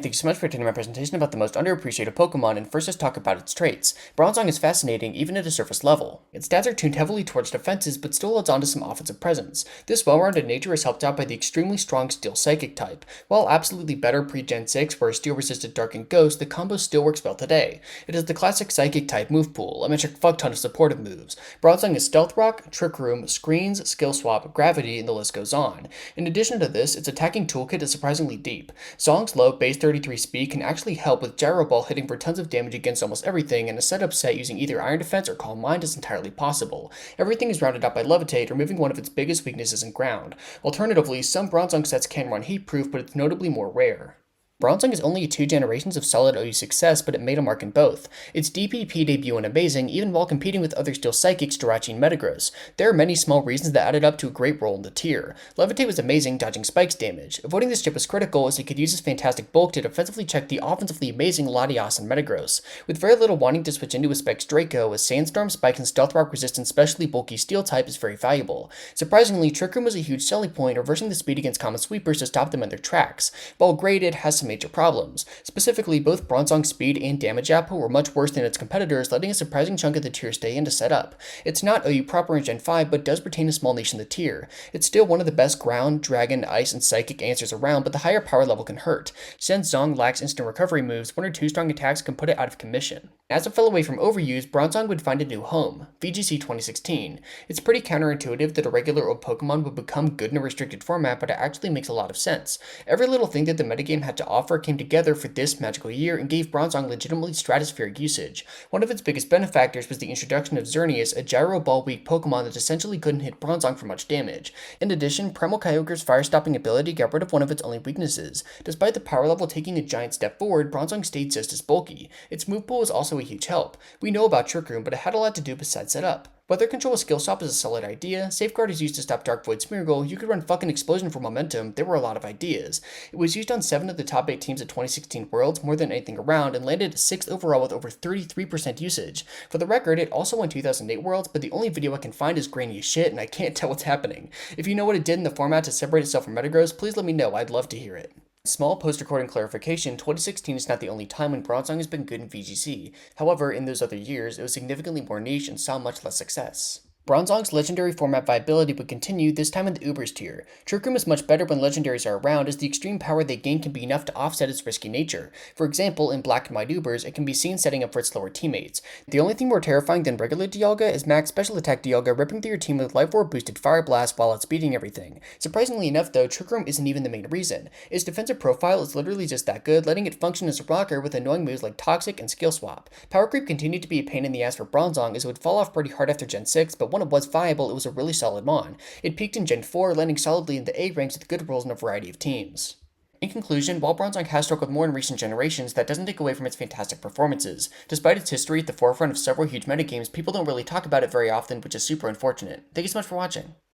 Thank you so much for attending my presentation about the most underappreciated Pokemon, and first let's talk about its traits. Bronzong is fascinating even at a surface level. Its stats are tuned heavily towards defenses, but still holds on to some offensive presence. This well-rounded nature is helped out by the extremely strong Steel Psychic type. While absolutely better pre-Gen 6 where Steel-resisted Dark and Ghost, the combo still works well today. It has the classic Psychic type move pool, a metric fuck-ton of supportive moves. Bronzong is Stealth Rock, Trick Room, Screens, Skill Swap, Gravity, and the list goes on. In addition to this, its attacking toolkit is surprisingly deep. Zong's low base 33 speed can actually help with Gyro Ball hitting for tons of damage against almost everything, and a setup set using either Iron Defense or Calm Mind is entirely possible. Everything is rounded out by Levitate, removing one of its biggest weaknesses in ground. Alternatively, some Bronzong sets can run Heat Proof, but it's notably more rare. Bronzong is only 2 generations of solid OU success, but it made a mark in both. Its DPP debut went amazing, even while competing with other Steel Psychics, Jirachi and Metagross. There are many small reasons that added up to a great role in the tier. Levitate was amazing, dodging Spike's damage. Avoiding this chip was critical, as it could use its fantastic bulk to defensively check the offensively amazing Latias and Metagross. With very little wanting to switch into a Spike's Draco, a Sandstorm, Spike, and Stealth Rock resistant specially bulky Steel type is very valuable. Surprisingly, Trick Room was a huge selling point, reversing the speed against common sweepers to stop them in their tracks. While great, it has some major problems. Specifically, both Bronzong's speed and damage output were much worse than its competitors, letting a surprising chunk of the tier stay in to set up. It's not OU proper in Gen 5, but does retain a small niche in the tier. It's still one of the best ground, dragon, ice, and psychic answers around, but the higher power level can hurt. Since Zong lacks instant recovery moves, 1 or 2 strong attacks can put it out of commission. As it fell away from overuse, Bronzong would find a new home, VGC 2016. It's pretty counterintuitive that a regular old Pokemon would become good in a restricted format, but it actually makes a lot of sense. Every little thing that the metagame had to offer came together for this magical year and gave Bronzong legitimately stratospheric usage. One of its biggest benefactors was the introduction of Xerneas, a Gyro Ball weak Pokemon that essentially couldn't hit Bronzong for much damage. In addition, Primal Kyogre's fire-stopping ability got rid of one of its only weaknesses. Despite the power level taking a giant step forward, Bronzong stayed just as bulky. Its move pool was also a huge help. We know about Trick Room, but it had a lot to do besides setup. Weather Control with Skill Swap is a solid idea, Safeguard is used to stop Dark Void Smeargle, you could run fucking Explosion for momentum, there were a lot of ideas. It was used on 7 of the top 8 teams at 2016 Worlds, more than anything around, and landed 6th overall with over 33% usage. For the record, it also won 2008 Worlds, but the only video I can find is grainy as shit, and I can't tell what's happening. If you know what it did in the format to separate itself from Metagross, please let me know, I'd love to hear it. Small post-recording clarification, 2016 is not the only time when Bronzong has been good in VGC. However, in those other years, it was significantly more niche and saw much less success. Bronzong's legendary format viability would continue, this time in the Ubers tier. Trick Room is much better when legendaries are around, as the extreme power they gain can be enough to offset its risky nature. For example, in Black and White Ubers, it can be seen setting up for its slower teammates. The only thing more terrifying than regular Dialga is max special attack Dialga ripping through your team with Life Orb boosted Fire Blast while outspeeding everything. Surprisingly enough though, Trick Room isn't even the main reason. Its defensive profile is literally just that good, letting it function as a rocker with annoying moves like Toxic and Skill Swap. Power Creep continued to be a pain in the ass for Bronzong, as it would fall off pretty hard after Gen 6, but when it was viable, it was a really solid mon. It peaked in Gen 4, landing solidly in the A ranks with good roles in a variety of teams. In conclusion, while Bronzong has struggled more in recent generations, that doesn't take away from its fantastic performances. Despite its history at the forefront of several huge metagames, people don't really talk about it very often, which is super unfortunate. Thank you so much for watching.